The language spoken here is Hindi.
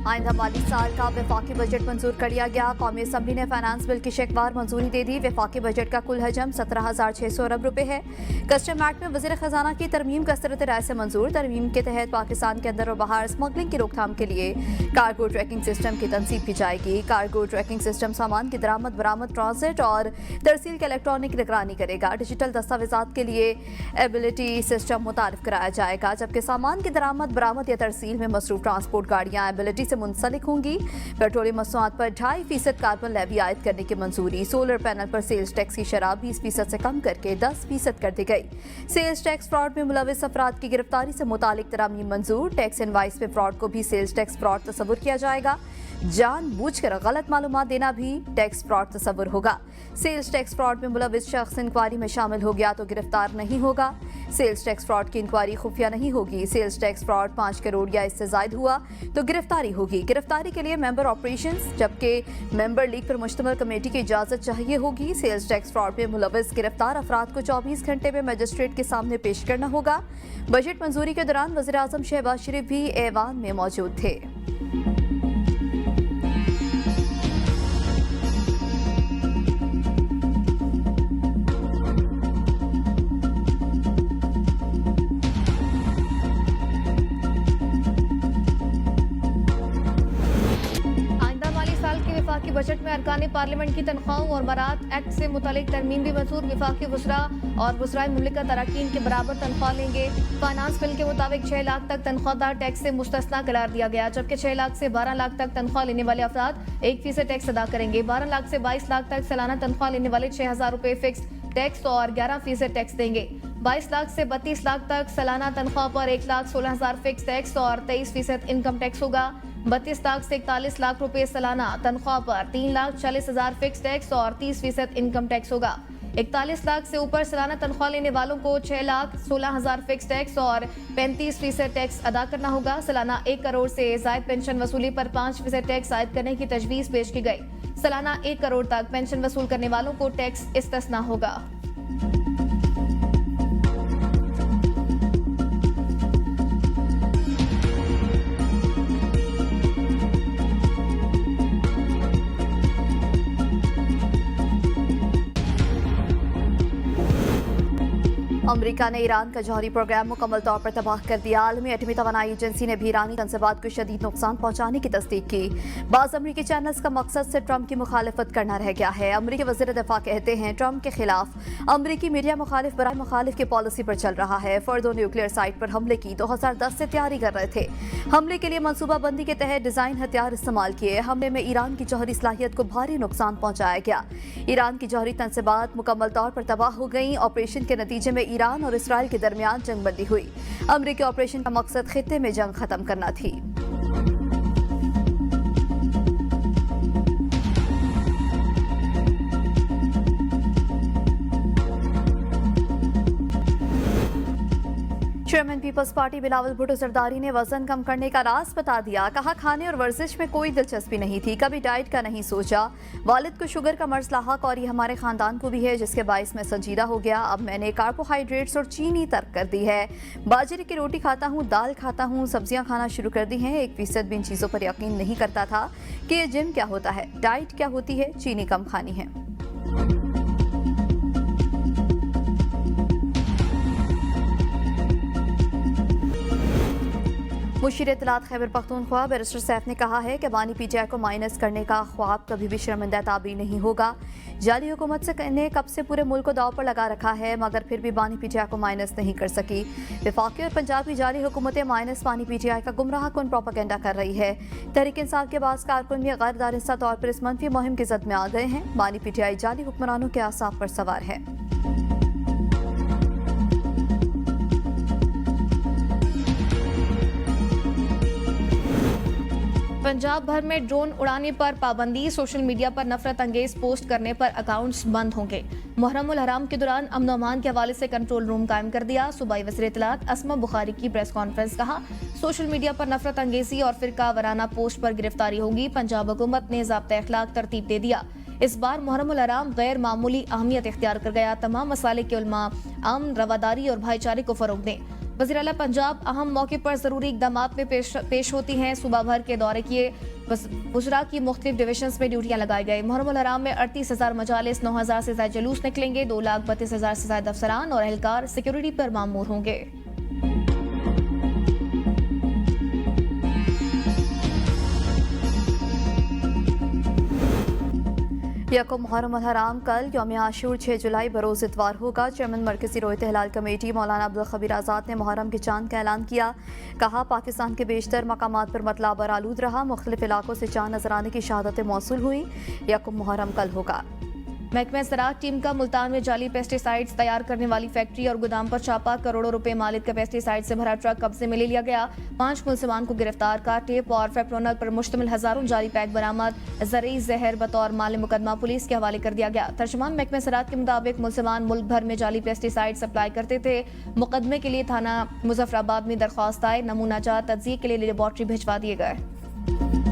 आइंदा माली साल का वफाकी बजट मंजूर कर लिया गया। कौमी असम्बली ने फाइनेंस बिल की शेकवार मंजूरी दे दी। वफाकी बजट का कुल हजम 17,600 अरब रुपए है। कस्टम एक्ट में वजीर खजाना की तरमीम कसरत राय से मंजूर। तरमीम के तहत पाकिस्तान के अंदर और बाहर स्मगलिंग की रोकथाम के लिए कार्गो ट्रैकिंग सिस्टम की तनसीब की जाएगी। कार्गो ट्रैकिंग सिस्टम सामान की दरामद, बरामद, ट्रांजिट और तरसील की इलेक्ट्रॉनिक निगरानी करेगा। डिजिटल दस्तावेजात के लिए एबिलिटी सिस्टम मुतारिफ कराया जाएगा, जबकि सामान की दरामद, बरामद या तरसील में मसरूफ ट्रांसपोर्ट गाड़ियां एबिलिटी से मुंसलिक होंगी। पेट्रोलियम मसनूआत पर 2.5% कार्बन लेवी आयद करने की मंजूरी। सोलर पैनल पर सेल्स टैक्स की शरह 20% से कम करके 10% कर दी गई। सेल्स टैक्स फ्रॉड में मुलविस अफराद की गिरफ्तारी से मुतालिक तरामीम मंजूर। टैक्स इनवाइस में फ्रॉड को भी सेल्स टैक्स फ्रॉड तस्वुर किया जाएगा। जानबूझकर गलत मालूमात देना भी टैक्स फ्रॉड तस्वुर होगा। सेल्स टैक्स फ्रॉड में मुलविस शख्स इंक्वायरी में शामिल हो गया तो गिरफ्तार नहीं होगा। सेल्स टैक्स फ्रॉड की इंक्वायरी खुफिया नहीं होगी। सेल्स टैक्स फ्रॉड 5 करोड़ या इससे ज्यादा हुआ तो गिरफ्तारी होगी। गिरफ्तारी के लिए मेंबर ऑपरेशंस जबकि मेंबर लीग पर मुश्तमिल कमेटी की इजाजत चाहिए होगी। सेल्स टैक्स फ्रॉड में मुलविस गिरफ्तार अफराद को 24 घंटे में मजिस्ट्रेट के सामने पेश करना होगा। बजट मंजूरी के दौरान वज़ीर आज़म शहबाज शरीफ भी ऐवान में मौजूद थे। वफाकी बजट में अरकान पार्लियामेंट की तनख्वाहों और मरात एक्ट से मुतालिक तरमीम भी मंजूर। वफाकी वज़रा और वज़राए मुमलिकत अरकान के बराबर तनख्वाह लेंगे। फाइनेंस बिल के मुताबिक 6 लाख तक तनख्वाहदार टैक्स से मुस्तस्ना करार दिया गया, जबकि 6 लाख से 12 लाख तक तनख्वाह लेने वाले अफराद 1% टैक्स अदा करेंगे। 12 लाख से 22 लाख तक सालाना तनख्वाह लेने वाले 6,000 रुपए फिक्स टैक्स और 11% टैक्स देंगे। 22 लाख से 32 लाख तक सालाना तनख्वाह पर 1,16,000 फिक्स टैक्स और 23% इनकम टैक्स होगा। 32 लाख से 41 लाख रुपए सालाना तनख्वाह पर 3,40,000 फिक्स टैक्स और 30% इनकम टैक्स होगा। 41 लाख से ऊपर सालाना तनख्वाह लेने वालों को 6,16,000 फिक्स टैक्स और 35% टैक्स अदा करना होगा। सालाना 1 करोड़ से जायद पेंशन वसूली पर 5% टैक्स आयद करने की तजवीज़ पेश की गई। सालाना 1 करोड़ तक पेंशन वसूल करने वालों को टैक्स इस्तिस्ना होगा। अमरीका ने ईरान का जौहरी प्रोग्राम मुकम्मल तौर पर तबाह कर दिया। आलमी एटमी तवानाई एजेंसी ने भी ईरानी तनसीबात को शदीद नुकसान पहुंचाने की तस्दीक की। बाज़ अमरीकी चैनल्स का मकसद से ट्रंप की मुखालिफत करना रह गया है। अमरीकी वज़ीर दिफा कहते हैं ट्रंप के खिलाफ अमरीकी मीडिया मुखालिफ बराए मुखालिफ की पॉलिसी पर चल रहा है। फर्दो न्यूक्लियर साइट पर हमले की 2010 से तैयारी कर रहे थे। हमले के लिए मनसूबाबंदी के तहत डिजाइन हथियार इस्तेमाल किए। हमले में ईरान की जौहरी सलाहियत को भारी नुकसान पहुंचाया गया। ईरान की जौहरी तनसीबात मुकम्मल तौर पर तबाह हो गई। ऑपरेशन के नतीजे में ईरान और इसराइल के दरमियान जंगबंदी हुई। अमरीकी ऑपरेशन का मकसद खित्ते में जंग खत्म करना थी। चेयरमैन पीपल्स पार्टी बिलावल भुट्टो जरदारी ने वजन कम करने का राज बता दिया। कहा खाने और वर्जिश में कोई दिलचस्पी नहीं थी, कभी डाइट का नहीं सोचा। वालिद को शुगर का मर्ज लाहक और ये हमारे खानदान को भी है, जिसके बायस मैं संजीदा हो गया। अब मैंने कार्बोहाइड्रेट्स और चीनी तर्क कर दी है। बाजरे की रोटी खाता हूँ, दाल खाता हूँ, सब्जियाँ खाना शुरू कर दी हैं। 1% भी इन चीज़ों पर यकीन नहीं करता था कि ये जिम क्या होता है, डाइट क्या होती है, चीनी कम खानी है। मुशीर इत्तलात खैबर पख्तूनख्वा बैरिस्टर सैफ ने कहा है कि बानी पीटीआई को माइनस करने का ख्वाब कभी भी शर्मिंदा ताबीर नहीं होगा। जाली हुकूमत से ने कब से पूरे मुल्क को दाव पर लगा रखा है, मगर फिर भी बानी पीटीआई को माइनस नहीं कर सकी। वफाकी और पंजाब की जाली हुकूमतें माइनस बानी पीटीआई का गुमराह कुन प्रोपेगेंडा कर रही है। तहरीक इंसाफ के बाद कारकुन भी गैर दानिस्ता तौर पर इस मनफी मुहिम की जद में आ गए हैं। बानी पीटीआई जाली हुक्मरानों के आसाफ पर सवार है। पंजाब भर में ड्रोन उड़ाने पर पाबंदी। सोशल मीडिया पर नफरत अंगेज पोस्ट करने पर अकाउंट्स बंद होंगे। मुहर्रमुल हराम के दौरान अमन अमान के हवाले से कंट्रोल रूम कायम कर दिया। सूबाई वज़ीर इत्तलात अस्मा बुखारी की प्रेस कॉन्फ्रेंस। कहा सोशल मीडिया पर नफरत अंगेजी और फिरका वराना पोस्ट पर गिरफ्तारी होगी। पंजाब हुकूमत ने ज़ाब्ता अखलाक तरतीब दे दिया। इस बार मुहर्रमुल हराम गैर मामूली अहमियत इख्तियार कर गया। तमाम मसालिक के उलमा अमन, रवादारी और भाईचारे को फरोग दें। वज़ीर-ए-आला पंजाब अहम मौके पर ज़रूरी इक़दाम में पेश होती हैं। सुबह भर के दौरे किए बुशरा की मुख्तलिफ डिविजन्स में ड्यूटियाँ लगाई गई। मुहर्रम हराम में 38,000 मजालिस, 9,000 से ज़ायद जुलूस निकलेंगे, 2,32,000 से ज़ायद अफसरान और एहलकार सिक्योरिटी पर मामूर होंगे। यकम मुहर्रम हराम कल यौम आशूर 6 जुलाई बरोज़ इतवार होगा। चेयरमैन मरकज़ी रोयत हिलाल कमेटी मौलाना अब्दुल खबीर आज़ाद ने मुहर्रम के चांद का ऐलान किया। कहा, पाकिस्तान के बेशतर मकामात पर मतला बरालूद रहा। मुख्तलिफ इलाकों से चांद नजर आने की शहादतें मौसूल हुई। यकम मुहर्रम कल होगा। महकमा ज़राअत टीम का मुल्तान में जाली पेस्टिसाइड्स तैयार करने वाली फैक्ट्री और गोदाम पर छापा। करोड़ों रुपए मालिक का पेस्टिसाइड से भरा ट्रक कब्जे में ले लिया गया। 5 मुलजिमान को गिरफ्तार कर टेप और फेप्रोनल पर मुश्तमिल हजारों जाली पैक बरामद। ज़रूरी जहर बतौर माल मुकदमा पुलिस के हवाले कर दिया गया। तर्जुमान महकमा ज़राअत के मुताबिक मुलजिमान मुल्क भर में जाली पेस्टिसाइड सप्लाई करते थे। मुकदमे के लिए थाना मुजफ्फराबाद में दरख्वास्त आए। नमूना जात तज्ज़िये के लिए लेबॉर्ट्री भिजवा दिए गए।